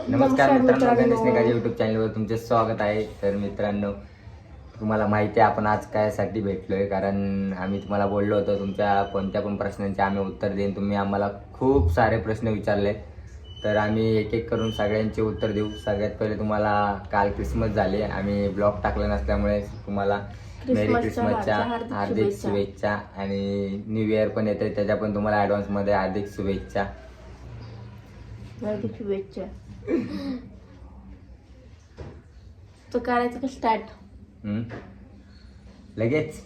नमस्कार मित्रांनो, गणेश निकाजी यूट्यूब चॅनलवर तुमचे स्वागत आहे. तर मित्रांनो, तुम्हाला माहिती आहे आपण आज कायसाठी भेटलोय, कारण आम्ही तुम्हाला बोललो होतो तुमच्या कोणत्या पण प्रश्नांचे आम्ही उत्तर देईन. तुम्ही आम्हाला खूप सारे प्रश्न विचारले, तर आम्ही एक एक करून सगळ्यांचे उत्तर देऊ. सगळ्यात पहिले तुम्हाला काल क्रिसमस झाले, आम्ही ब्लॉग टाकला नसल्यामुळे तुम्हाला मेरी क्रिसमसच्या हार्दिक शुभेच्छा आणि न्यू इयर पण येते, त्याच्या पण तुम्हाला ॲडव्हान्समध्ये हार्दिक शुभेच्छा. हार्दिक शुभेच्छा. तो करायचं का स्टार्ट? लगेच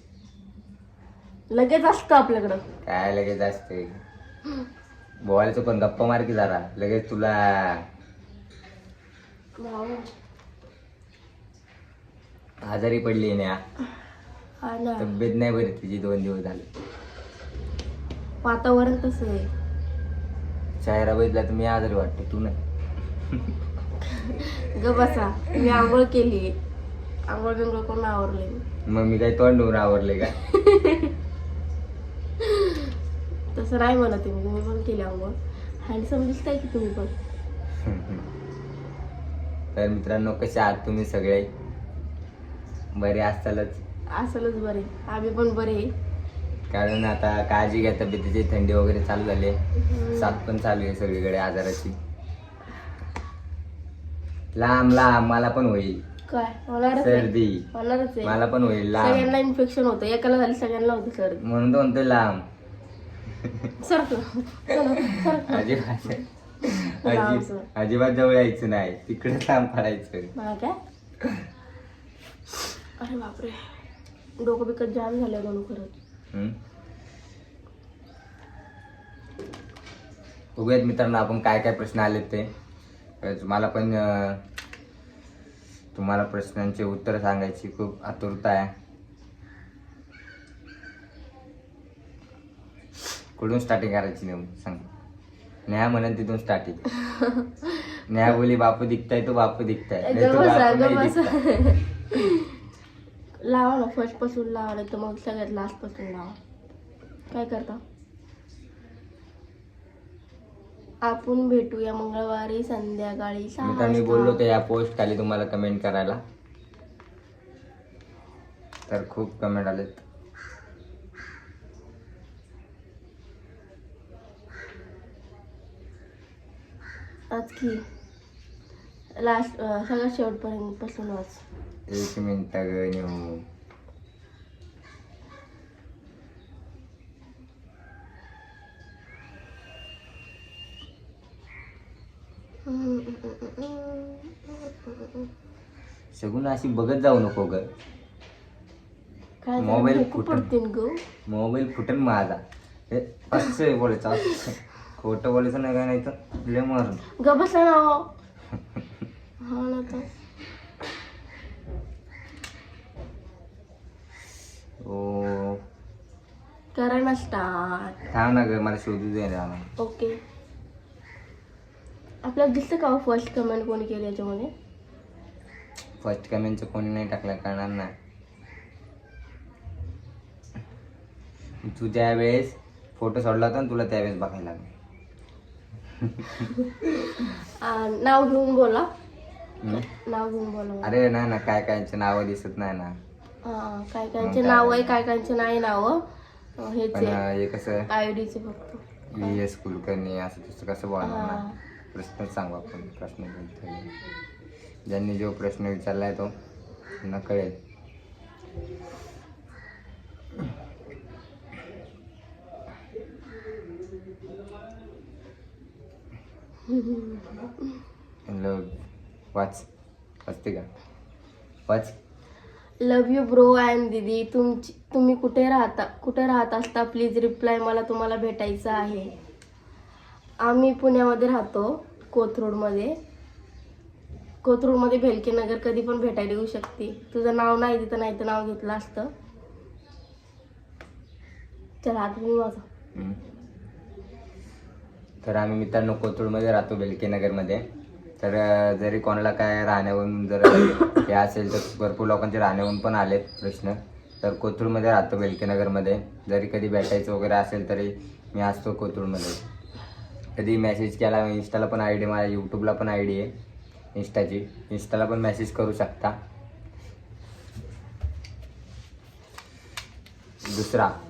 लगेच असतं आपल्याकडं. काय लगेच असते बोलायचं, पण गप्पा मार की जरा. लगेच तुला आजारी पडली ना, हा ना. तब्येत नाही बरी तुझी 2 दिवस झाले. वातावरण कसं आहे? चेहरा बघितला तर मी आजारी वाटते, तू नाही. ग बसा, मी आंघोळ केली. आंघोळ बिंघोळ करून आवरले. मग मी काही तोंडून आवरले का? तसं नाही म्हणत मी, तुम्ही पण केली आंघोळ. हँडसम दिसताय की तुम्ही पण. तर मित्रांनो, कसे आहात तुम्ही सगळे? बरे असतालच. असलच बरे, आम्ही पण बरे. कारण आता काळजी घ्या तब्येतीची, थंडी वगैरे चालू झाली, साथ पण चालू आहे सगळीकडे आजाराची. लांब लांब मला पण होईल काय होणारच सर्दी, होणारच आहे. मला पण होईल लांब. सगळ्यांना इन्फेक्शन होतं, एकाला झाली सगळ्यांना होतं सर्दी. म्हणून तो म्हणतो लांब. अजिबात जवळ यायचं नाही, तिकडे लांब पडायचं. काय? अरे बापरे, डोकं बिकट जाम झालं म्हणून खरंच. बघूयात मित्रांनो आपण काय काय प्रश्न आलेत ते. मला पण तुम्हाला प्रश्नांचे उत्तर सांगायची खूप आतुरता आहे. कुठून स्टार्टिंग करायची नेहमी सांग. नेहा म्हणून तिथून स्टार्टिंग. नेहा बोली बापू दिखताय तो बापू दिखताय, नाही तो बापू नाही दिखताय. लावा ना, फर्स्ट पासून लावा, नाही तर मग सगळ्यात लास्ट पासून लावा. काय करता? आपण भेटूया मंगळवारी संध्याकाळी 6 मी तर बोललो तर या पोस्ट खाली तुम्हाला कमेंट करायला, तर खूप कमेंट आलेत. आज की लास्ट सगळ्यात शेवटपर्यंत पासून वाच. 1 मिनिट ग नेऊ. सगून अशी बघत जाऊ नको ग. काय मोबाईल पडतील ग. मोबाईल फुटन माझा. हे असं बोलायचं, असं खोटं बोलायचं नाही, काय नाही तर लय मारून. ग बसा ना. हा ना. तर ओ करा ना स्टार्ट. थांब ना ग, मला शोधू दे ना. ओके. आपल्याला दिसतं का फर्स्ट कमेंट कोणी केली याच्यामध्ये? फर्स्ट कमेंटचं कोणी नाही टाकलं, करणार नाही. तू त्यावेळेस फोटो सोडला होता ना, तुला त्यावेळेस बघायला लागलं. नाव घेऊन बोला. नाव घेऊन बोला. अरे नाही ना, काय कायचे नाव दिसत नाही ना. काय कायचे नाव आहे, काय कायचे नाही नाव. हेच हे कसं आयडीचे फक्त ES कुलकर्णी असं तसं कसं बोलणार ना. प्रश्न सांगू आपण. प्रश्न ज्यांनी जो प्रश्न विचारलाय तो त्यांना कळेल. वाचते का? वाच. लव यू ब्रो अँड दीदी. तुम्ही कुठे राहत असता? Please reply. मला तुम्हाला भेटायचं आहे. आम्ही पुण्यामध्ये राहतो, कोथरूडमध्ये भेलकेनगर. कधी पण भेटायला येऊ शकते. तुझं नाव नाही तिथं, नाही तर नाव घेतलं असतं. चला आता तुम्ही माझं. तर आम्ही मित्रांनो कोथरूडमध्ये राहतो, भेलकेनगरमध्ये. तर जरी कोणाला काय राहण्यावरून जर हे असेल तर भरपूर लोकांचे राहण्यावरून पण आलेत प्रश्न. तर कोथरूडमध्ये राहतो, भेलकेनगरमध्ये. जरी कधी भेटायचं वगैरे असेल तरी मी असतो कोथरूडमध्ये. कधी मेसेज केला, इंस्टाला पण आय डी, माझ्या यूट्यूबला पण आय डी आहे इंस्टाची, इंस्टाला पण मेसेज करू शकता.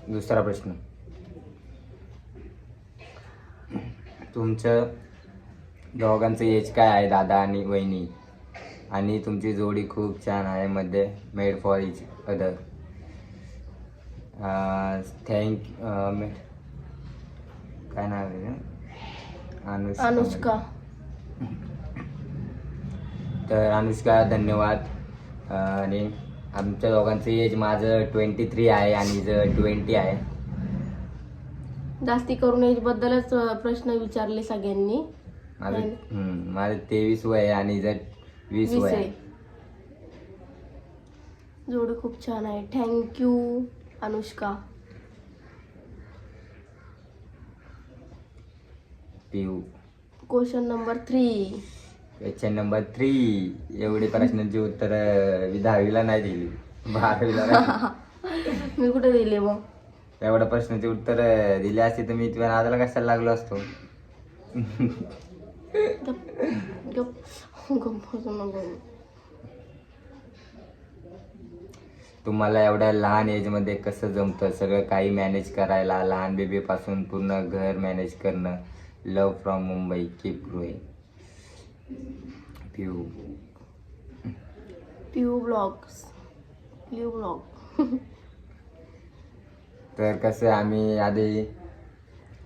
दुसरा प्रश्न, तुमचं दोघांचं एज काय आहे, दादा आणि वहिनी, आणि तुमची जोडी खूप छान आहे, मध्ये मेड फॉर इच अदर. काय नाव आहे? अनुष्का. तर अनुष्का धन्यवाद. आणि आमच्या दोघांचं एज, माझं 23 आहे आणि हिचं 20 आहे. जास्ती करून एज बद्दलच प्रश्न विचारले सगळ्यांनी. माझं 23 वय आहे आणि हिचं 20 वय आहे. जोडी खूप छान आहे. थँक्यू अनुष्का. पिऊ. Question number 3. Question number 3. एवढी प्रश्नांची उत्तर मी 10वीला नाही दिली, 12वीला मी कुठे दिले मग? एवढ्या प्रश्नाची उत्तर दिली असती तर मी तुझ्या नादाला कशाला लागलो असतो. तुम्हाला एवढ्या लहान एज मध्ये कसं जमतं सगळं काही मॅनेज करायला, लहान बेबी पासून पूर्ण घर मॅनेज करणं. लव फ्रॉम मुंबई, कीप ग्रोइंग. पिऊ ब्लॉग. तर कसं आम्ही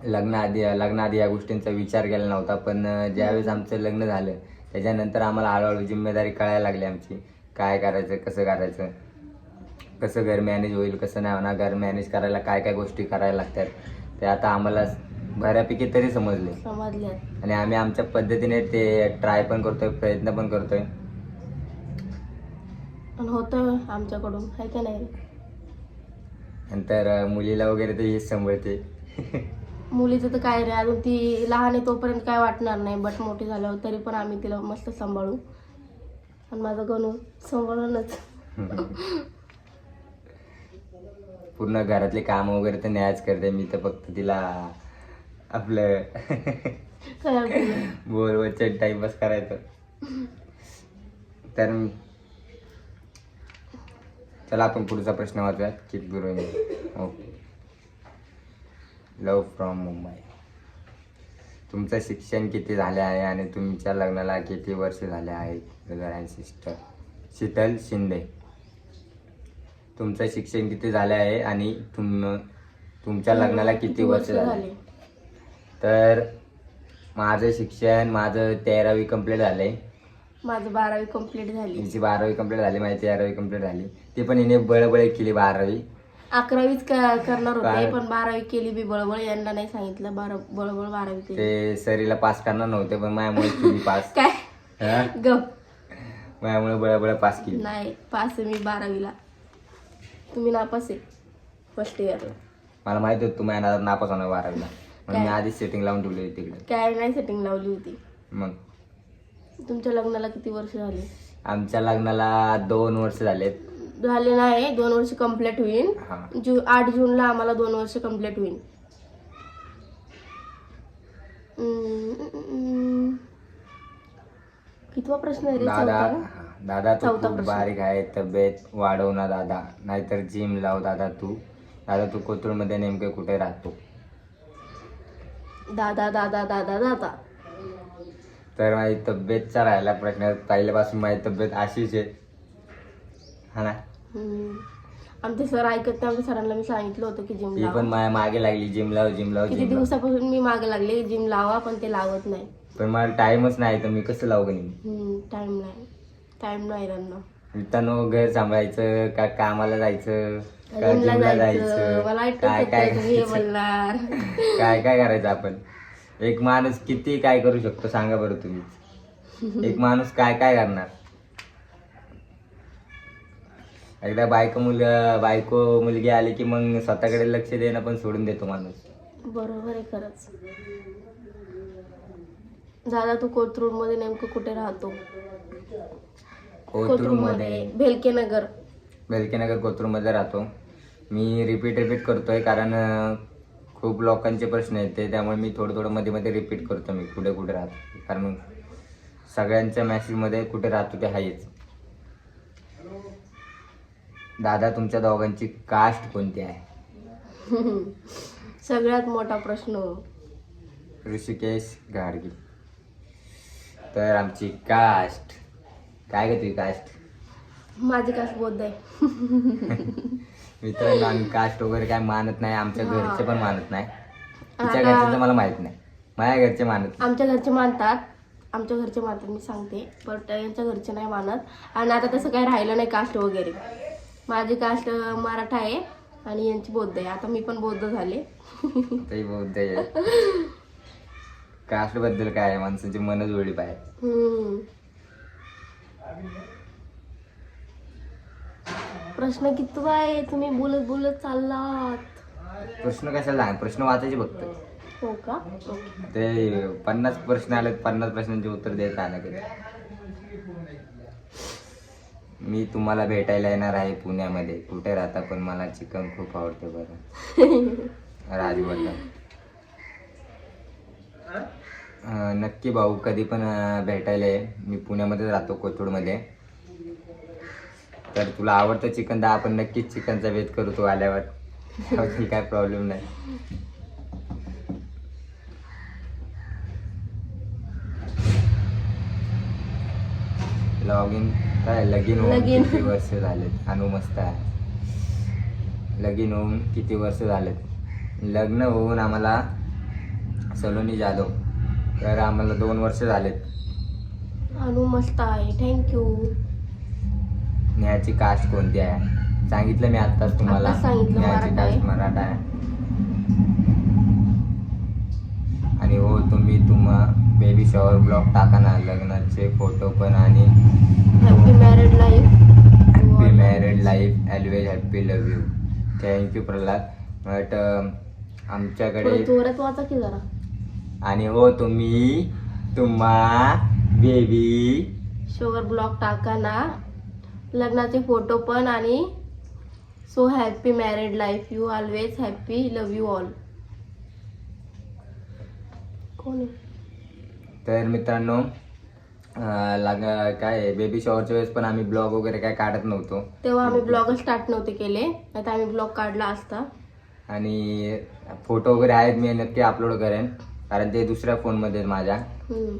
लग्नाआधी या गोष्टींचा विचार केला नव्हता, पण ज्यावेळेस आमचं लग्न झालं त्याच्यानंतर आम्हाला हळूहळू जिम्मेदारी कळायला लागली आमची, काय करायचं, कसं करायचं, कसं घर मॅनेज होईल, कसं नाही होणार, घर मॅनेज करायला काय काय गोष्टी करायला लागतात ते आता आम्हाला बऱ्यापैकी तरी समजले. आणि आम्ही आमच्या पद्धतीने ते ट्राय पण करतोय, प्रयत्न पण करतोय. होतं आमच्याकडून, आहे का नाही? नंतर मुलीला वगैरे ते हेच सांभाळते. मुलीचं तर काय रे, अजून ती लहान आहे तोपर्यंत काय वाटणार नाही, बट मोठी झाल्यावर तरी पण आम्ही तिला मस्त सांभाळू. आणि माझं गणू सांभाळूनच. पूर्ण घरातले काम वगैरे तर न्यायच करते, मी तर फक्त तिला आपलं बोलवच्चे टाइमपास करायचं. तर चला आपण पुढचा प्रश्न वाचूयात. Keep growing. Okay. Love from Mumbai. तुमचं शिक्षण किती झाले आहे आणि तुमच्या लग्नाला किती वर्ष झाले आहेत? Brother and sister. Sheetal Shinde. तुमचं शिक्षण किती झाले आहे आणि तुमच्या लग्नाला किती वर्ष झाले? तर माझं शिक्षण 13वी कंप्लीट झालंय. माझं 12वी कंप्लीट झाली. हिची 12वी कंप्लीट झाली, माझी 13वी कंप्लीट झाली. ती पण हिने बळबळ केली 12वी. 11वीच करणार होते पण 12वी केली मी बळबळ. यांना नाही सांगितलं बळबळ 12वी केली. ते सरीला पास करणार नव्हते पण माझ्यामुळे केली पास. काय गप, माझ्यामुळे बळबळ पास केली. नाही पास आहे मी 12वीला. तुम्ही नापास आहे फर्स्ट इयर. मला माहिती होतं तुम्ही नापास होणार 12वीला, म्हणून मी आधीच सेटिंग लावून ठेवली होती तिकडे. काय नाही सेटिंग लावली होती. मग तुमच्या लग्नाला किती वर्ष झाली? आमच्या लग्नाला 2 वर्ष झालेत. झाले नाही, 2 वर्ष कंप्लीट होईल. 8 जूनला आम्हाला 2 वर्ष कंप्लीट होईल. कितवा प्रश्न आहे रे? दादा तू खूप बारीक आहे, तब्येत वाढव ना दादा, नाहीतर जिम लाव दादा. तू कोथरूडमध्ये नेमके कुठे राहतो? दादा दादा दादा दादा. तर माझी तब्येतचा राहिला प्रश्न. पहिल्यापासून माझी तब्येत अशीच आहे, हा ना. आमचे सर ऐकत नाही. आमच्या सरांना मी सांगितलं होतं की जिम लावा. पण माझ्या मागे लागली, जिम लाव जिम लाव. किती दिवसापासून मी मागे लागले जिम लावा, पण ते लावत नाही. पण मला टाइमच नाही, तर मी कसं लावू गणी? टाइम नाही त्यांना. मित्रांनो, घर सांभाळायचं का कामाला जायचं का जिमला जिमला जायचं, जायचं, मला काय काय बोलणार. काय काय करायचं आपण? एक माणूस किती काय करू शकतो सांगा बरं तुम्ही. एक माणूस काय काय करणार? एकदा बायको मुलगी आली की मग स्वतःकडे लक्ष देणं पण सोडून देतो माणूस. बरोबर आहे खरंच. दादा तू कोथरूड मध्ये नेमकं कुठे राहतो? कोथरूड मध्ये भेलकेनगर कोथरूड मध्ये राहतो. मी रिपीट करतोय कारण खूप लोकांचे प्रश्न येते, त्यामुळे मी थोडं थोडं मध्ये मध्ये रिपीट करतो मी कुठे कुठे राहतो, कारण सगळ्यांच्या मॅसेजमध्ये कुठे राहतो ते आहेच. दादा तुमच्या दोघांची कास्ट कोणती आहे? सगळ्यात मोठा प्रश्न. ऋषिकेश गाडगी. तर आमची कास्ट काय ग तुझी कास्ट? माझी कास्ट बौद्ध आहे. मित्रांनो आम्ही कास्ट वगैरे काय मानत नाही, आमच्या हा. घरचे पण मानत नाही. तिच्या आता- घरचे तर मला माहित नाही, माझ्या घरचे मानत. आमच्या घरचे मानतात, आमच्या घरचे मानतात मी सांगते, बट यांच्या घरचे नाही मानत. आणि आता तसं काही राहिलं नाही कास्ट वगैरे. माझी कास्ट मराठा आहे आणि यांची बौद्ध आहे. आता मी पण बौद्ध झाले. ते बौद्ध आहे. कास्ट बद्दल काय आहे, माणसाची मन जुळली पाहिजे. हम्म. प्रश्न किती आहे, तुम्ही बोलत बोलत चाललात. प्रश्न कशाला आहे, प्रश्न वाचायचे फक्त. हो का? ओके. ते 50 प्रश्न आले, 50 प्रश्नांचे उत्तर देत राहणार कधी. मी तुम्हाला भेटायला येणार आहे पुण्यामध्ये. कुठे राहता? पण मला चिकन खूप आवडते बरं. राजवर्धन. नक्की भाऊ, कधी पण भेटायला ये. मी पुण्यामध्ये राहतो, कोथरूडमध्ये. तर तुला आवडतं चिकन तर आपण नक्कीच चिकनचा बेत करू तू आल्यावर. त्याबद्दल काय प्रॉब्लेम नाही. लगीन होऊन लगीन. किती वर्ष झालेत? अनु मस्त आहे. लगीन होऊन किती वर्ष झालेत? लग्न होऊन आम्हाला सलोनी जाधव, तर आम्हाला 2 वर्ष झालेत. अनु मस्त आहे, थँक्यू. नेहाची कास्ट कोणती आहे? सांगितलं मी आत्ताच तुम्हाला. आत्ताच सांगितलं, नेहाची मराठा आहे. कास्ट मराठा आहे. आणि हो, तुम्ही बेबी शॉवर ब्लॉग टाका ना, लग्नाचे फोटो पण. आणि happy married life. Happy married life, always happy, love you. Thank you Pralhad. But आमच्याकडे जोरात वाचा की जरा. आणि हो, तुम्हा बेबी शोवर ब्लॉग टाका ना, लग्नाचे फोटो पण. आणि so happy married life, you always happy, love you all. कोण आहे? तर मित्रांनो काय बेबी शॉवरच्या वेळेस पण आम्ही ब्लॉग वगैरे काय काढत नव्हतो. तेव्हा आम्ही ब्लॉगच स्टार्ट नव्हते केले, आता आम्ही ब्लॉग काढला असता. आणि फोटो वगैरे आहेत, मी नक्की अपलोड करेन, कारण ते दुसऱ्या फोनमध्ये माझ्या. हम्म.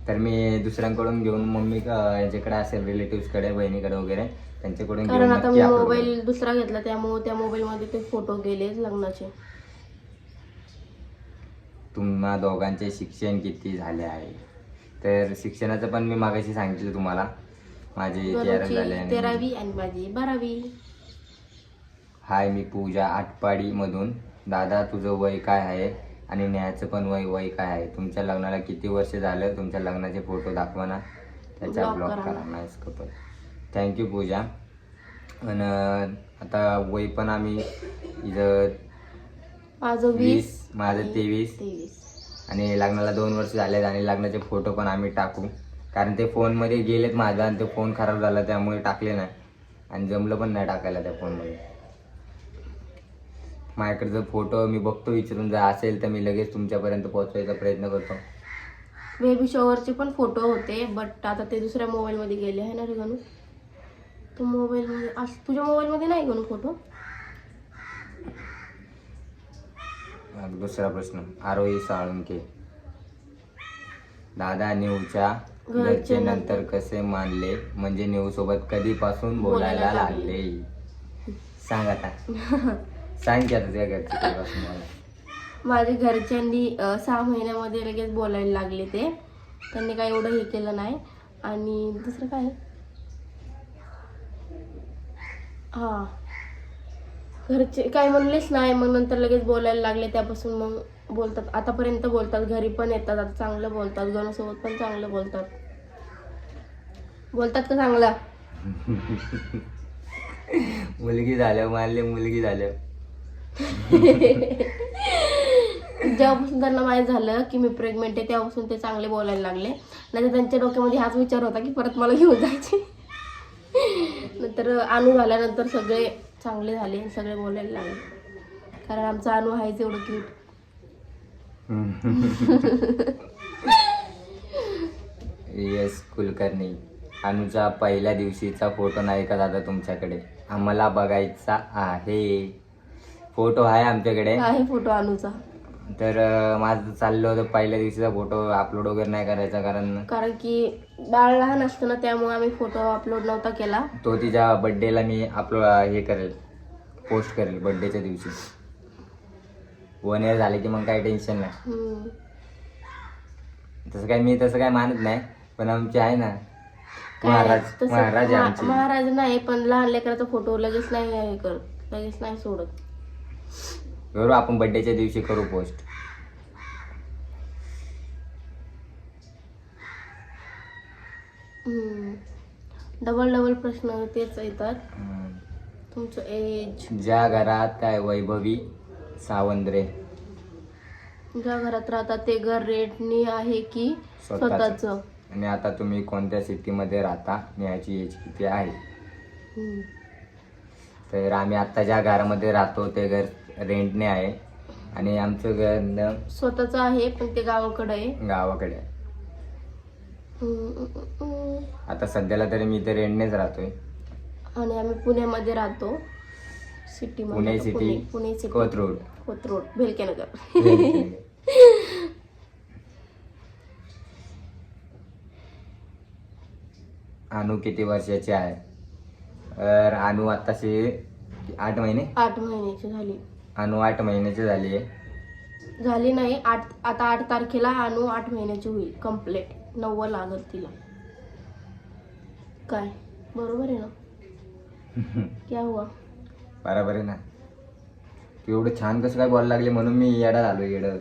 तर मी दुसऱ्यांकडून घेऊन, मम्मी यांच्याकडे असेल, रिलेटिव्सकडे, बहिणीकडे वगैरे, त्यांच्याकडून कारण घेऊन आता नक्की मी upload मोबाईल दुसरा घेतला, त्यामुळे त्या मोबाईल मध्ये ते फोटो गेले लग्नाचे. तुम्हा दोघांचे शिक्षण किती झाले आहे? तर शिक्षणाचं पण मी मागाशी सांगितलं तुम्हाला, माझे 13 झाले. आणि 13वी आणि माझी 12वी. हाय, मी पूजा आटपाडी मधून. दादा तुझं वय काय आहे? आणि नेहाचं पण वय काय आहे? तुमच्या लग्नाला किती वर्ष झालं? तुमच्या लग्नाचे फोटो दाखवा ना, त्याचा Blog ब्लॉग करा करा. ना. Nice couple. थँक्यू पूजा. आणि आता वय पण आम्ही इथं माझं 20, 20, माझं 23. 23. आणि लग्नाला 2 वर्ष झालेत, आणि लग्नाचे फोटो पण आम्ही टाकू, कारण ते फोनमध्ये गेलेत माझा, आणि ते फोन खराब झाला त्यामुळे टाकले नाही, आणि जमलं पण नाही टाकायला त्या फोनमध्ये. माझ्याकडे जर फोटो मी बघतो, विचारून जर असेल तर मी लगेच तुमच्यापर्यंत पोहोचवायचा प्रयत्न करतो. बेबी शॉवरचे पण फोटो होते, बट आता ते दुसऱ्या मोबाईल मध्ये गेले आहे ना रे गणू. तो मोबाईल मध्ये तुझ्या मोबाईल मध्ये नाही गणू फोटो? दुसरा प्रश्न, आरोही साळुंके. दादा, न्यूच्या घरचे घरचे नंतर कसे मानले? म्हणजे न्यू सोबत कधीपासून बोलायला लागले? सांग आता. सांग की आता तुझ्या घरचे कधीपासून बोलायला. माझ्या घरच्यांनी 6 महिन्यामध्ये लगेच बोलायला लागले. ते त्यांनी काय एवढं हे केलं नाही. आणि दुसरं काय, हा, घरचे काय म्हणलेच नाही, मग नंतर लगेच बोलायला लागले. त्यापासून मग बोलतात, आतापर्यंत बोलतात, घरी पण येतात, आता चांगलं बोलतात, गणूसोबत पण चांगलं बोलतात. बोलतात का चांगलं? मुलगी झाल्या मानले, मुलगी झाल्या. जेव्हापासून त्यांना माहीत झालं की मी प्रेग्नेंट आहे, तेव्हापासून ते चांगले बोलायला लागले. नाही तर त्यांच्या डोक्यामध्ये हाच विचार होता की परत मला घेऊन जायचे. नंतर अनु झाल्यानंतर सगळे चांगले झाले, सगळे बोलायला लागले. कारण आमचा अनु आहे एवढं क्यूट. येस कुलकर्णी, अनुचा पहिल्या दिवशीचा फोटो नाही का दादा तुमच्याकडे? आम्हाला बघायचा आहे. फोटो आहे आमच्याकडे. आहे फोटो अनुचा. तर माझं चाललं होतं पहिल्या दिवशीचा फोटो अपलोड वगैरे नाही करायचा, कारण की बाळ लहान असतं ना, त्यामुळे आम्ही फोटो अपलोड नव्हता केला. तो तिच्या बर्थडेला मी अपलोड हे करेल, पोस्ट करेल बर्थडेच्या दिवशी. 1 year झाले की मग काही टेन्शन नाही. तसं काय मानत नाही, पण आमची आहे ना महाराज आमची. महाराज नाही, पण लहान लेकराचा फोटो लगेच नाही हे करत, लगेच नाही सोडत. बरोबर, आपण बर्थडेच्या दिवशी करू पोस्ट. डबल प्रश्न तेच येतात. तुमचं एज. ज्या घरात काय वैभवी सावंद्रे. ज्या घरात राहतात ते घर रेंटनी आहे की स्वतःच? आणि आता तुम्ही कोणत्या सिटीमध्ये राहता आणि याची एज किती आहे? तर आम्ही आता ज्या घरामध्ये राहतो ते घर रेंटने आहे आणि आमचं घर स्वतःच आहे, पण ते गावाकडे आहे. गावाकडे. आता सध्याला तरी मी तर रेंटनेच राहतोय. आणि आम्ही पुण्यामध्ये राहतो, सिटी. पुणे सिटी, कोथरूड भेलकेनगर. अनु किती वर्षाची आहे? तर अनु आताशी 8 महिने. 8 महिन्याची झाली. अनु 8 महिन्याची झाली आहे. झाली नाही, आता 8 तारखेला अनु 8 महिन्याची होईल कम्प्लीट. 9 लागत तिला. काय बरोबर आहे ना? क्या हुआ? बरोबर आहे ना. तू एवढं छान कसं काय बोलायला लागले म्हणून मी येडा झालो.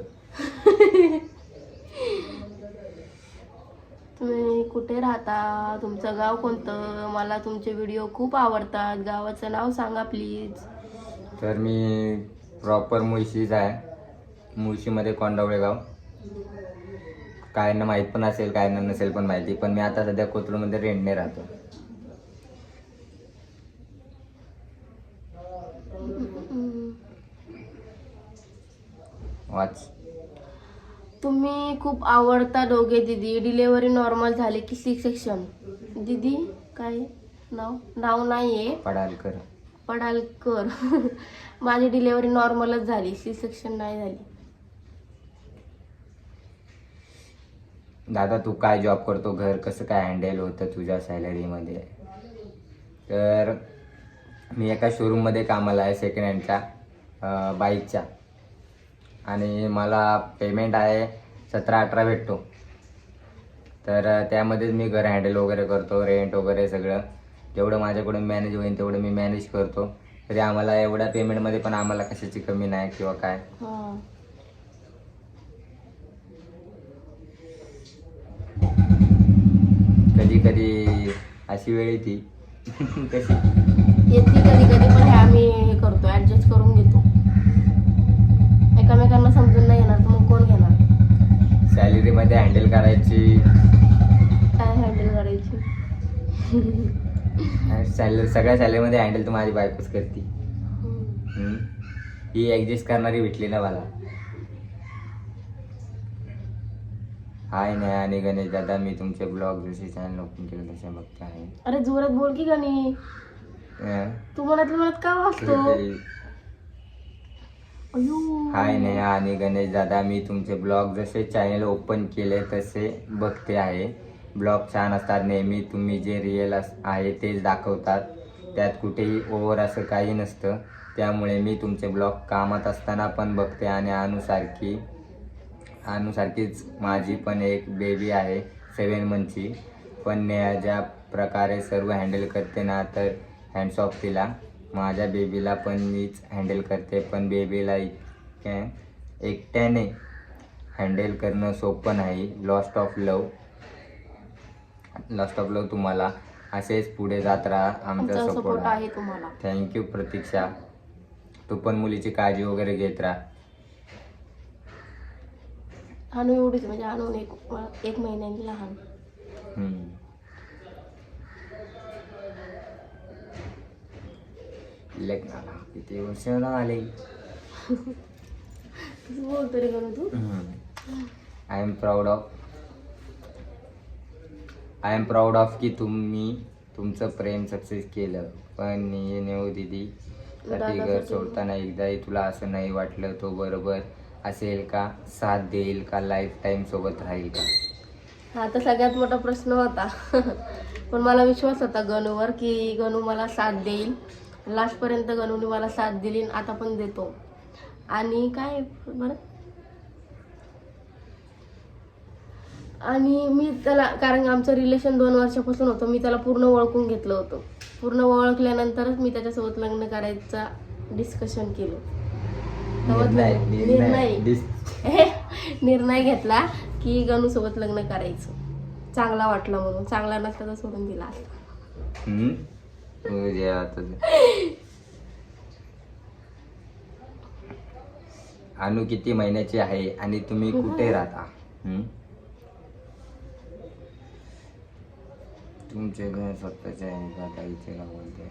तुम्ही कुठे राहता? तुमचं गाव कोणतं? मला तुमचे व्हिडिओ खूप आवडतात. गावाचं नाव सांगा प्लीज. तर मी प्रॉपर मुळशीच आहे. मुळशीमध्ये कोंडावळे गाव. काहींना माहीत पण असेल, काहींना नसेल पण माहिती. पण मी आता सध्या कोथरूडमध्ये रेंटने राहतो. वाच. तुम्ही खूप आवडता दोघे दीदी. डिलेव्हरी नॉर्मल झाली की सी सेक्शन? दीदी काय नाव नाहीये, पडालकर. माझी डिलेव्हरी नॉर्मलच झाली, सी सेक्शन नाही झाली. दादा तू काय जॉब करतो? घर कसं काय हँडल होतं तुझ्या सॅलरीमध्ये? तर मी एका शोरूममध्ये कामाला आहे, सेकंड हँडच्या बाईकच्या. आणि मला पेमेंट आहे 17-18 भेटतो. तर त्यामध्येच मी घर हँडल वगैरे करतो, रेंट वगैरे सगळं. जेवढं माझ्याकडून मॅनेज होईल तेवढं मी मॅनेज करतो. तरी आम्हाला एवढ्या पेमेंटमध्ये पण आम्हाला कशाची कमी नाही किंवा काय. कधी अशी वेळ येते कशी येते कधी पण हे आम्ही हे करतो, ऍडजस्ट करून घेतो. एकमेकांना समजून नाही येणार तर मग कोण घेणार? सॅलरीमध्ये हँडल करायची. काय हँडल करायची? सगळ्या सॅलरीमध्ये हँडल तर माझी बायकोच करते. ही ऍडजस्ट करणारी भेटली ना मला. हाय नाही आणि गणेश दादा, मी तुमचे ब्लॉग जसे चॅनल ओपन केले तसे बघते आहे. अरे जोरात बोल की गणी. तू मनात का वाचतो? हाय नाही आणि गणेश दादा, मी तुमचे ब्लॉग जसे चॅनल ओपन केले तसे बघते आहे. ब्लॉग छान असतात. नेहमी तुम्ही जे रिअल आहे तेच दाखवतात. त्यात कुठेही ओव्हर असं काही नसतं. त्यामुळे मी तुमचे ब्लॉग कामात असताना पण बघते. आणि अनुसारखीच माझी पण एक बेबी आहे 7 मंथची. पण नेहा ज्या प्रकारे सर्व हँडल करते ना, तर हँड्स ऑफ तिला. माझ्या बेबीला पण मीच हँडल करते, पण बेबीला एकट्याने हँडल करणं सोपं नाही. लॉस्ट ऑफ लव तुम्हाला. असेच पुढे जात राहा. आमचा सपोर्ट आहे तुम्हाला. थँक्यू प्रतीक्षा. तू पण मुलीची काळजी वगैरे घेत राहा. अनु एवढीच, म्हणजे अनु एक महिन्यानी लहान. लग्नाला किती वर्ष आले? कसं बोलतो रे गणू तू? आय एम प्राऊड ऑफ की तुम्ही तुमचं प्रेम सक्सेस केलं. पण नेऊ दीदी साठी घर सोडताना एकदाही तुला असं नाही वाटलं तो बरोबर असेल का, साथ देईल का, लाईफ टाईम सोबत राहील का? हा तर सगळ्यात मोठा प्रश्न होता. पण मला विश्वास होता गणूवर की गणू मला साथ देईल. लास्टपर्यंत गणूने मला साथ दिली, आता पण देतो. आणि काय बरं, आणि मी त्याला, कारण आमचं रिलेशन 2 वर्षापासून होतं, मी त्याला पूर्ण ओळखून घेतलं होतं. पूर्ण ओळखल्यानंतरच मी त्याच्यासोबत लग्न करायचा डिस्कशन केलं. निर्णय घेतला की गणू सोबत लग्न करायचं. चांगला वाटला म्हणून, चांगला नसता तर सोडून दिला असता. अनु किती महिन्याची आहे आणि तुम्ही कुठे राहता? तुमचे घर स्वतःचे आहे का? ताईचे गाव बोलते.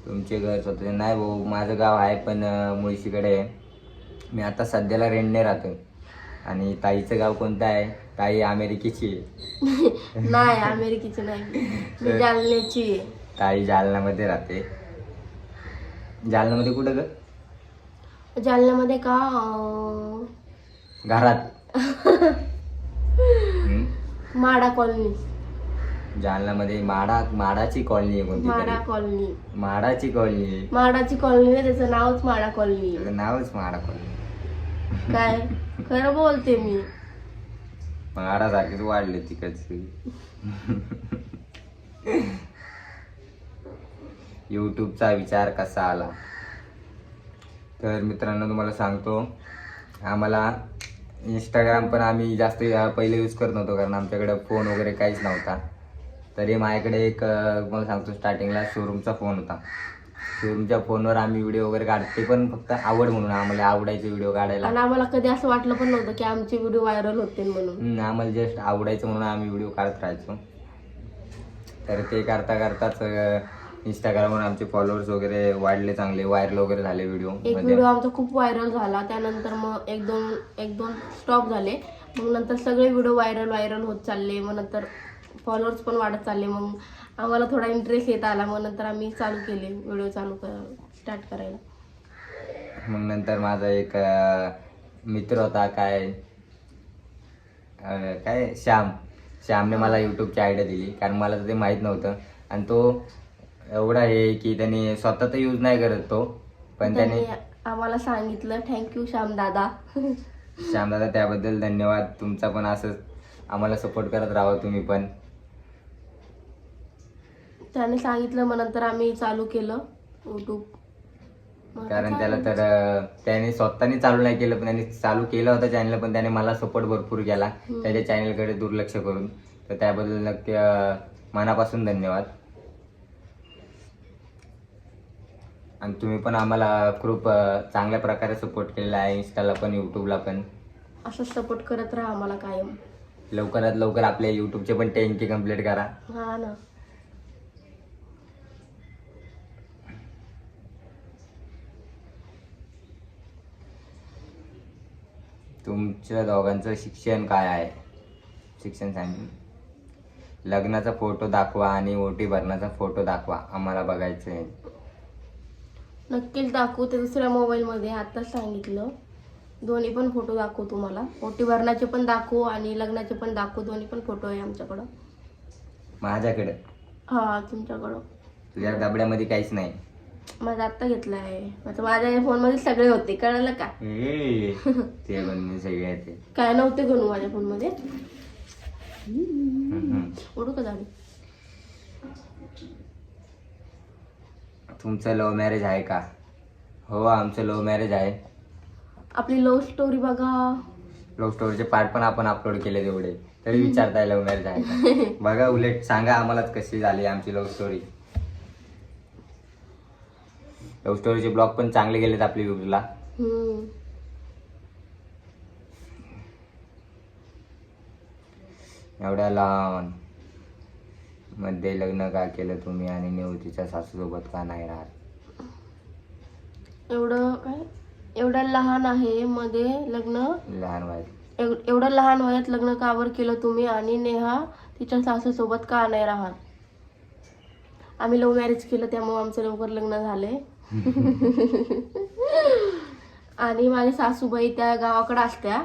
तुमचे घर स्वतःचे नाही भाऊ, माझं गाव आहे पण मुळशीकडे आहे. मी आता सध्याला रेंटने राहतो. आणि ताईचं गाव कोणतं आहे? ताई अमेरिकेची आहे. नाही, अमेरिकेची नाही, मी जालन्याची आहे. ताई जालन्यामध्ये राहते. जालन्यामध्ये कुठं ग? जालन्यामध्ये का घरात माडा कॉलनी. जालन्यामध्ये माडाची कॉलनी आहे कोणती माडा तरी. कॉलनी. माडाची कॉलनी आहे. माडाची कॉलनी आहे, त्याचं नावच माडा कॉलनी. त्याचं नावच माडा कॉलनी. काय खरं बोलते मी. माडासारखीच वाढले तिकडची. यूट्यूबचा विचार कसा आला? तर मित्रांनो तुम्हाला सांगतो, आम्हाला इंस्टाग्राम पण आम्ही जास्त पहिले यूज करत नव्हतो, कारण आमच्याकडे फोन वगैरे काहीच नव्हता. तरी माझ्याकडे एक मला सांगतो, स्टार्टिंगला शोरूमचा फोन होता. शोरूमच्या फोनवर आम्ही व्हिडिओ वगैरे काढते, पण फक्त आवड म्हणून, आम्हाला आवडायचे व्हिडिओ काढायला. आणि आम्हाला कधी असं वाटलं पण नव्हतं की आमचे व्हिडिओ व्हायरल होते म्हणून. आम्हाला जस्ट आवडायचं म्हणून आम्ही व्हिडिओ काढत राहायचो. तर ते करता करताच इंस्टाग्रामवर आमचे फॉलोअर्स वगैरे वाढले, चांगले व्हायरल वगैरे झाले व्हिडिओ. एक व्हिडिओ आमचा खूप व्हायरल झाला, त्यानंतर मग एक दोन स्टॉप झाले. मग नंतर सगळे व्हिडिओ व्हायरल होत चालले. मग नंतर फॉलोअर्स पण वाढत चालले. मग आम्हाला थोडा इंटरेस्ट येत आला. मग नंतर आम्ही चालू केले व्हिडिओ स्टार्ट करायला. मग नंतर माझा एक मित्र होता, काय श्यामने मला यूट्यूबची आयडिया दिली, कारण मला तर ते माहीत नव्हतं. आणि तो एवढा आहे की त्याने स्वतः तर यूज नाही करत तो, पण त्याने आम्हाला सांगितलं. थँक्यू श्यामदादा. श्यामदादा, त्याबद्दल धन्यवाद. तुमचा पण असंच आम्हाला सपोर्ट करत राहा तुम्ही पण. त्याने सांगितलं, मग नंतर आम्ही चालू केलं यूट्यूब. कारण त्याला तर त्याने स्वतःने चालू नाही केलं, पण त्याने चालू केलं होतं चॅनल, पण त्याने मला सपोर्ट भरपूर केला त्याच्या चॅनलकडे दुर्लक्ष करून. तर त्याबद्दल नक्की मनापासून धन्यवाद. आणि तुम्ही पण आम्हाला खूप चांगल्या प्रकारे सपोर्ट केलेला आहे, इंस्टाला पण यूट्यूबला पण. असंच सपोर्ट करत राहा आम्हाला कायम. लवकरात लवकर आपल्या यूट्यूबचे पण 10K कम्प्लीट करा. हा ना. तुमच्या दोघांचं शिक्षण काय आहे? शिक्षण सांग. लग्नाचा फोटो दाखवा आणि ओटी भरण्याचा फोटो दाखवा, आम्हाला बघायचं आहे. नक्कीच दाखवू, ते दुसऱ्या मोबाईलमध्ये आत्ताच सांगितलं. दोन्ही पण फोटो दाखवू तुम्हाला. ओटी भरण्याचे पण दाखवू आणि लग्नाचे पण दाखवू. दोन्ही पण फोटो आहे आमच्याकडं. माझ्याकडे? हा, तुमच्याकडं. तुझ्या डबड्यामध्ये काहीच नाही. माझा आत्ता घेतला आहे. माझ्या फोनमध्ये सगळे होते, कळलं का? ते पण सगळे ते काय नव्हते गणू माझ्या फोनमध्ये. ओढू का झाली? तुमचं लव्ह मॅरेज आहे का? हो, आमचं लव्ह मॅरेज आहे. आपली लव्ह स्टोरी बघा. लव्ह स्टोरीचे पार्ट पण आपण अपलोड केले तेवढे, तरी विचारताय लव्ह मॅरेज आहे का? बघा, उलट सांगा आम्हालाच कशी झाली आमची लव्ह स्टोरी. लव्ह स्टोरीचे ब्लॉग पण चांगले गेलेत आपल्या युट्यूबला. एवढ्या लहान मध्ये लग्न का केलं तुम्ही आणि निवृत्तीच्या सासूसोबत का नाही राहत? एवढं काय एवढ्या लहान आहे मध्ये लग्न लहान वयात एवढं लहान वयात लग्न का बरं केलं तुम्ही आणि नेहा तिच्या सासूसोबत का नाही राहत? आम्ही लव्ह मॅरेज केलं त्यामुळे आमचं लवकर लग्न झालंय. आणि माझी सासूबाई त्या गावाकडे असत्या.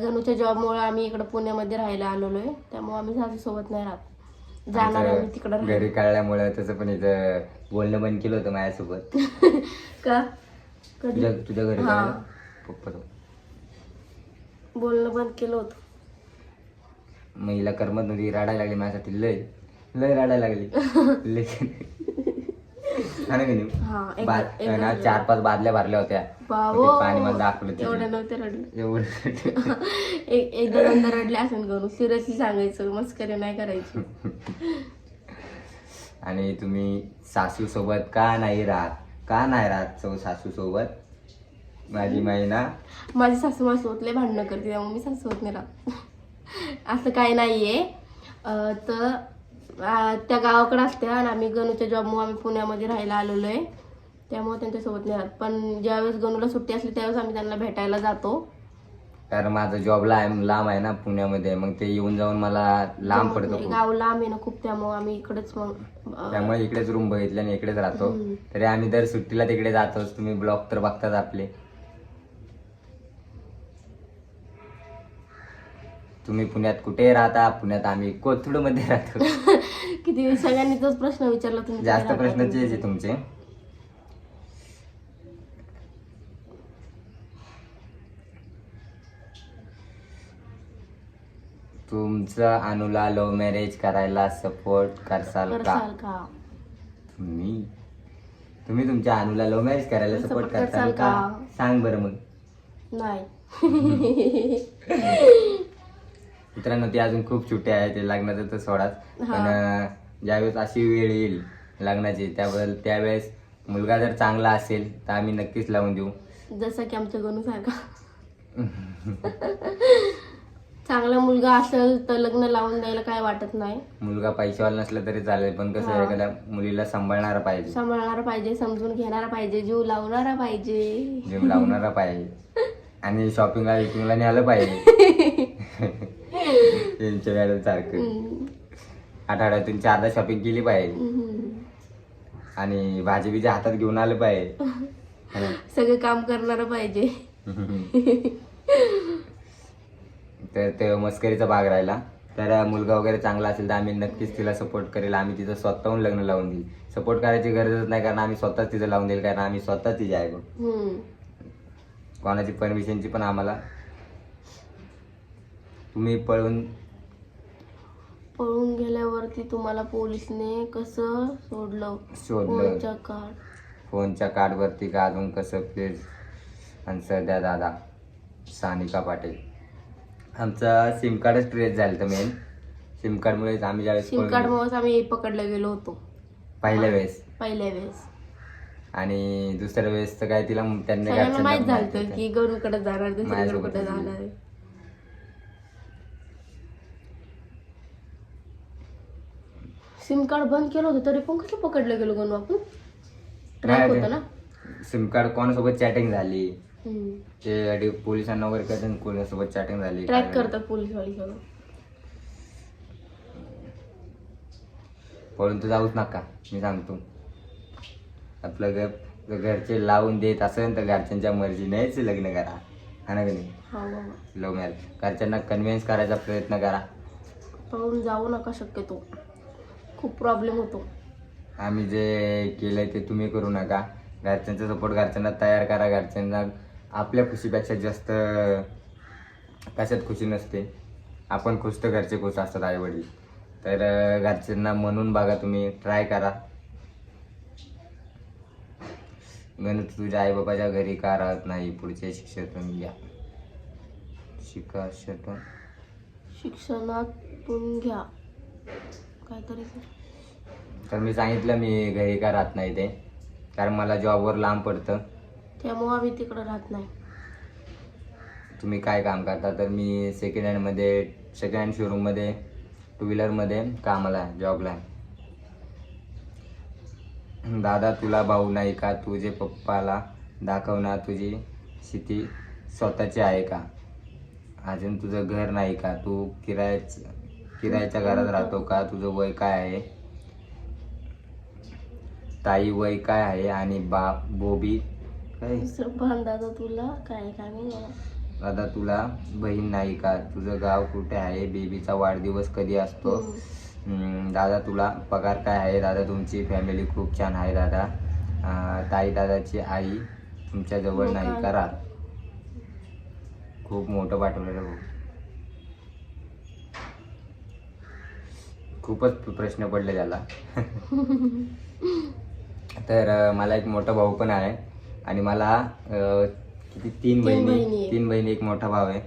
गणूच्या जॉबमुळे आम्ही इकडं पुण्यामध्ये राहायला आलेलो आहे, त्यामुळे आम्ही सासूसोबत नाही राहत. जाणार आहे आम्ही तिकडं आमचं घरी काढल्यामुळे त्याचं पण इथं बोलणं बंद केलं होतं माझ्यासोबत. का कधी तुझ्या घरी हा. काढलं? पप्पा बोलणं बंद केलं होतं. महिला करमत नव्हती, रडायला लागली माझ्यासाठी, लय लय रडायला लागली. लय हा ना की नाही? हा, एकदा- ना 4-5 बादल्या भरल्या होत्या. बाबो, मग ते पाणी मला दाखवलं एवढं तिथे. नव्हते रडले. एवढं एकदा दोनदा रडले असेल गणू. सिरियसली सांगायचं, मस्करी नाही करायची. आणि तुम्ही सासू सोबत का नाही राहत सासू सोबत? माझी महिना माझी सासू माझ्यासोबत लय भांडणं करते, त्यामुळे मी सासूसोबत नाही राहत. असं काही नाहीये. तर त्या गावाकडे असत्या आणि आम्ही गणूच्या जॉबमुळे आम्ही पुण्यामध्ये राहायला आलेलो आहे, त्यामुळे त्यांच्यासोबत नाही राहत. पण ज्यावेळेस गणूला सुट्टी असली त्यावेळेस आम्ही त्यांना भेटायला जातो. कारण माझं जॉबला लांब आहे ना पुण्यामध्ये, मग ते येऊन जाऊन मला लांब पडतो खूप. गाव लांब आहे ना खूप, त्यामुळे आम्ही इकडेच मग त्यामुळे इकडेच रूम बघितले आणि इकडेच राहतो. तरी आम्ही दर सुट्टीला तिकडे जातोच. तुम्ही ब्लॉग तर बघताच आपले. तुम्ही पुण्यात कुठे राहता? पुण्यात आम्ही कोथरूड मध्ये राहतो. किती सगळ्यांनी तोच प्रश्न विचारला तुम्ही. जास्त प्रश्न तेच आहे तुमचे. तुमचं अनुला लव्ह मॅरेज करायला सपोर्ट करसाल का? तुम्ही तुमच्या अनुला लव्ह मॅरेज करायला सपोर्ट करसाल का? सांग बरं मग. नाही. मित्रांनो, ती अजून खूप छोटे आहे, ते लग्नाचं तर सोडाच. पण ज्यावेळेस अशी वेळ येईल लग्नाची, त्यावेळेस मुलगा जर चांगला असेल तर आम्ही नक्कीच लावून देऊ. जसं की आमच्या गणू सारखा चांगला मुलगा असेल तर लग्न लावून द्यायला काय वाटत नाही. मुलगा पैशावाला नसला तरी चालेल, पण कसं एखाद्या मुलीला सांभाळणारा पाहिजे, समजून घेणारा पाहिजे, जीव लावणारा पाहिजे. जीव लावणारा पाहिजे आणि शॉपिंगला न्यायला पाहिजे. त्यांच्या मॅडम सारखं आठवड्यातून 4दा शॉपिंग केली पाहिजे आणि भाजी हातात घेऊन आलं पाहिजे. सगळं काम करणार पाहिजे. तर ते मस्करीचा भाग राहिला. तर मुलगा वगैरे चांगला असेल तर आम्ही नक्कीच तिला सपोर्ट करेल. आम्ही तिचं स्वतःहून लग्न लावून देईल. सपोर्ट करायची गरजच नाही, कारण आम्ही स्वतःच तिचं लावून देईल, कारण आम्ही स्वतःच तिचे आहे. कोणाची परमिशनची पण आम्हाला. तुम्ही पळून गेल्यावरती तुम्हाला पोलिसने कसं शोधलं? फोनच्या कार्डवरती का अजून कसं? प्लीज आन्सर द्या दादा. सानिका पाटील. आमचा सिम कार्डच ट्रेस झालं तर मेन सिम कार्डमुळेच आम्ही ज्यावेळेस आम्ही पकडला गेलो होतो पहिल्या वेळेस. आणि दुसऱ्या वेळेस तर काय तिला त्यांनी माहित झालं की गणूकडे जाणार, दुसरीकडे कुठे जाणार आहे. सिम कार्ड बंद केलं होतं तरी पण कसं पकडलं गेलो गणू आपण? ट्रॅक होतं ना सिम कार्ड. कोणासोबत चॅटिंग झाली ते पोलिसांना वगैरे कळतं, कोणासोबत चॅटिंग झाली, ट्रॅक करतात पोलीसवाली सगळं. पळून तर जाऊच नका, मी सांगतो. आपलं घरचे लावून देत असेल तर घरच्यांच्या मर्जीनेच लग्न करा, हा ना की नाही? लव्ह मॅरेज घरच्यांना कन्व्हिन्स करायचा प्रयत्न करा. पळून जाऊ नका शक्यतो, खूप प्रॉब्लेम होतो. आम्ही जे केलंय ते तुम्ही करू नका. घरच्यांचा सपोर्ट घरच्यांना तयार करा. घरच्यांना आपल्या खुशीपेक्षा जास्त कशात खुशी नसते. आपण खुश तर घरचे खुश असतात, आई वडील. तर घरच्यांना म्हणून बघा, तुम्ही ट्राय करा. गणू तुझ्या आई बाबाच्या घरी का राहत नाही? पुढचे शिक्षणातून घ्या. शिक्षणातून घ्या काहीतरी. तर मी सांगितलं मी घरी का राहत नाही ते, कारण मला जॉबवर लांब पडतं, त्यामुळे आम्ही तिकडं राहत नाही. तुम्ही काय काम करता? तर मी सेकंड हँड शोरूममध्ये 2 व्हीलरमध्ये कामाला आहे, जॉबला आहे. दादा तुला भाऊ नाही का? तुझे पप्पाला दाखव ना तुझी शेती स्वतःची आहे का? अजून तुझं घर नाही का? तू किरायाच्या घरात राहतो का? तुझं वय काय आहे? ताई वय काय आहे? आणि बोबी काय? दादा तुला काय काय नाही. दादा तुला बहीण नाही का? तुझं गाव कुठे आहे? बेबीचा वाढदिवस कधी असतो? दादा तुला पगार काय आहे? दादा तुमची फॅमिली खूप छान आहे दादा. ताई दादाची आई तुमच्या जवळ नाही का राहत? खूप मोठं पाठवलेलं भाऊ. खूपच प्रश्न पडले त्याला. तर मला एक मोठा भाऊ पण आहे आणि मला किती तीन बहिणी एक मोठा भाव आहे.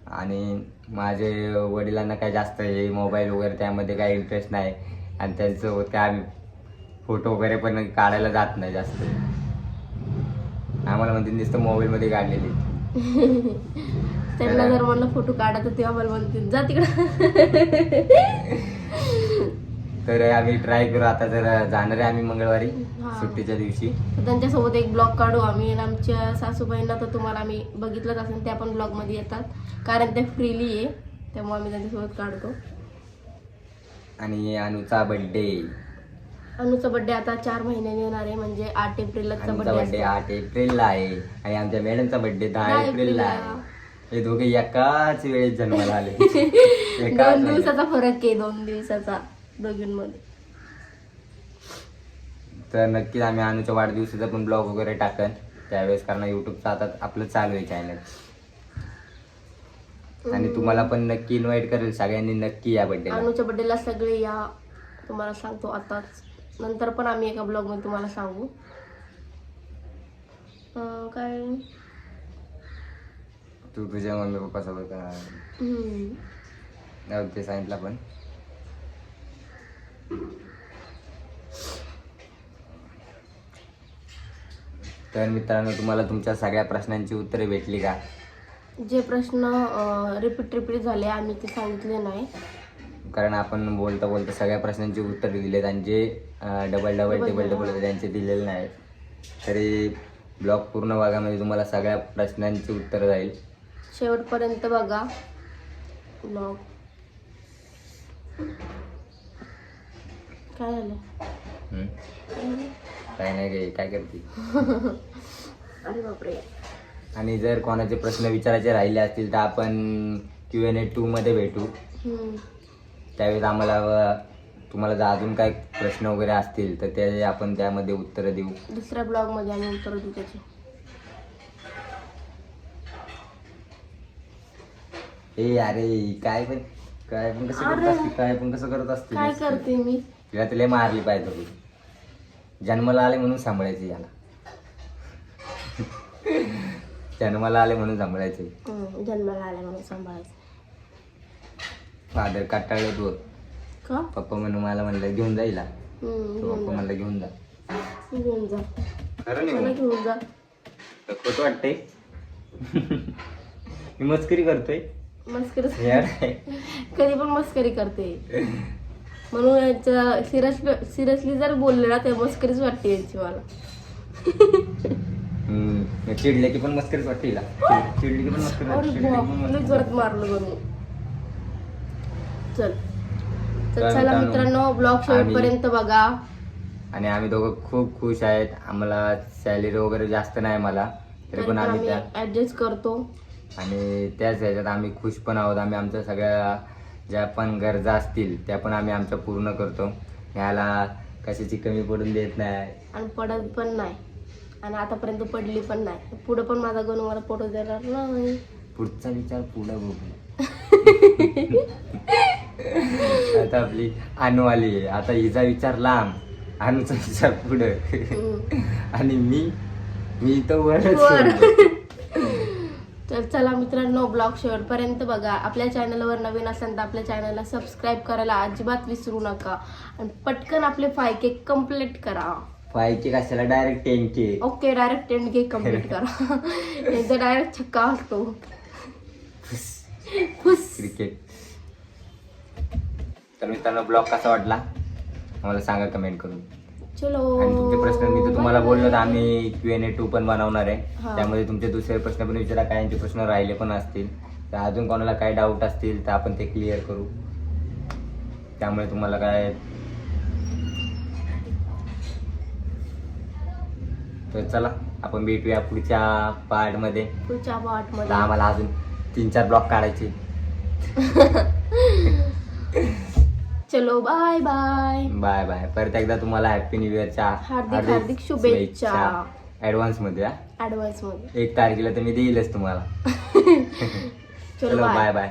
आणि माझे वडिलांना काय जास्त हे मोबाईल वगैरे त्यामध्ये काही इंटरेस्ट नाही आणि त्यांच्यासोबत काय आम्ही फोटो वगैरे पण काढायला जात नाही जास्त. आम्हाला म्हणते नुसतं मोबाईलमध्ये काढलेली. त्यांना जर म्हणलं फोटो काढा तर ते आम्हाला म्हणतील जा तिकडं. तर आम्ही ट्राय करू आता. जर जाणार आहे आम्ही मंगळवारी सुट्टीच्या दिवशी. त्यांच्यासोबत एक ब्लॉग काढू आम्ही. आणि आमच्या सासूबाईंना तर तुम्हाला आम्ही बघितलंच असेल, त्या पण ब्लॉग मध्ये येतात कारण ते फ्रीली आहे, त्यामुळे आम्ही त्यांच्यासोबत काढतो. आणि अनुचा बर्थडे आता 4 महिन्याने येणार आहे, म्हणजे 8 एप्रिलला बर्थडे 8 एप्रिलला आहे. आणि आमच्या मॅडमचा बर्थडे 10 एप्रिलला आहे. हे दोघे एकाच वेळेत जन्माला आले. 2 दिवसाचा फरक आहे, 2 दिवसाचा दोघींमध्ये. तर नक्कीच आम्ही अनुच्या वाढदिवसाचा पण ब्लॉग वगैरे टाकन त्यावेळेस, कारण युट्यूबचा आता आपलं चालू आहे चॅनल. आणि तुम्हाला पण नक्की इन्व्हाइट करेल, सगळ्यांनी नक्की या बर्थडेला. अनुच्या बर्थडेला सगळे या, तुम्हाला सांगतो आताच. नंतर पण आम्ही एका ब्लॉग मध्ये तुम्हाला सांगू. काय तू तुझ्या मम्मी पप्पा सोबत ते सांगितलं पण. तर मित्रांनो, तुम्हाला तुमच्या सगळ्या प्रश्नांची उत्तरे भेटली का? जे प्रश्न रिपीट झाले आम्ही ते सांगितले नाही, कारण आपण बोलता बोलता सगळ्या प्रश्नांची उत्तर दिलेत आणि जे डबल होते त्यांचे दिलेले नाहीत. तरी ब्लॉग पूर्ण भागामध्ये तुम्हाला सगळ्या प्रश्नांची उत्तर जाईल. शेवटपर्यंत बघा ब्लॉग. काय झालं? काय नाही, काय करते? अरे बापरे. आणि जर कोणाचे प्रश्न विचारायचे राहिले असतील तर आपण Q&A 2 मध्ये भेटू. त्यावेळेस तुम्हाला जर अजून काय प्रश्न वगैरे असतील तर ते आपण त्यामध्ये उत्तर देऊ. दुसऱ्या ब्लॉग मध्ये आम्ही उत्तर देऊ त्याची. अरे काय पण कसं करत असते? काय करते मी? तिला तिला मारली पाहिजे. तू जन्माला आले म्हणून सांभाळायचे याला. जन्माला आले म्हणून सांभाळायचे. जन्माला आले म्हणून सांभाळायचं. फादर काटाळले तू का? पप्पा म्हणून मला म्हणलं घेऊन जाईल. पप्पा म्हणलं घेऊन जा. घेऊन जा. खरं नाही घेऊन जा. खोटं वाटतंय. मी मस्करी करतोय. मस्करी कधी पण मस्करी करते, म्हणून सिरियसली जर बोलले ना ते मस्करीच वाटते यांची मला. चिडले की पण मस्करीच वाटते हिला. चिडली की पण मस्करी. जोरात मारलं बनवून. चला मित्रांनो, ब्लॉग शेवटपर्यंत बघा. आणि आम्ही दोघं खूप खुश आहेत. आम्हाला सॅलरी वगैरे जास्त नाही मला, तरी पण आम्ही ऍडजस्ट करतो. आणि त्याच ह्याच्यात आम्ही खुश पण आहोत. आम्ही आमच्या सगळ्या ज्या पण गरजा असतील त्या पण आम्ही आमच्या पूर्ण करतो. ह्याला कशाची कमी पडून देत नाही आणि पडत पण नाही, आणि आतापर्यंत पडली पण नाही. पुढे पण माझा गणू मला पडू देणार नाही. पुढचा विचार पुढे बघू. आता आपली अनु आली आहे, आता हिचा विचार लांब, अनुचा विचार पुढं. आणि मी तर वरच. तर चला मित्रांनो, ब्लॉग शेवटपर्यंत बघा. आपल्या चॅनलवर नवीन असाल तर आपल्या चॅनलला सबस्क्राईब करायला अजिबात विसरू नका. आणि पटकन आपले 5K कम्प्लीट करा. 5K कशाला, direct 10K. Okay, direct 10K complete करा. एकदा डायरेक्ट छक्का असतो. क्रिकेट. तर मित्रांनो, ब्लॉग कसा वाटला आम्हाला सांगा कमेंट करून. चलो आणि तुमचे प्रश्न मी तर तुम्हाला बोललो तर आम्ही Q&A 2 पण बनवणार आहे. हा. त्यामध्ये तुमचे दुसरे प्रश्न पण विचारा, काहींचे प्रश्न राहिले पण असतील तर अजून कोणाला काय डाऊट असतील तर आपण ते क्लिअर करू. त्यामुळे तुम्हाला काय, तर चला आपण भेटूया पुढच्या पार्ट मध्ये. पुढच्या आता पार्टमध्ये. आम्हाला अजून 3-4 ब्लॉक काढायचे. चलो बाय बाय. Bye bye. परत एकदा तुम्हाला हॅपी न्यू इयरच्या हार्दिक शुभेच्छा. ऍडव्हान्स मध्ये. ऍडव्हान्स मध्ये. 1 तारखेला तर मी देईलच तुम्हाला. चलो चलो बाय बाय बाय.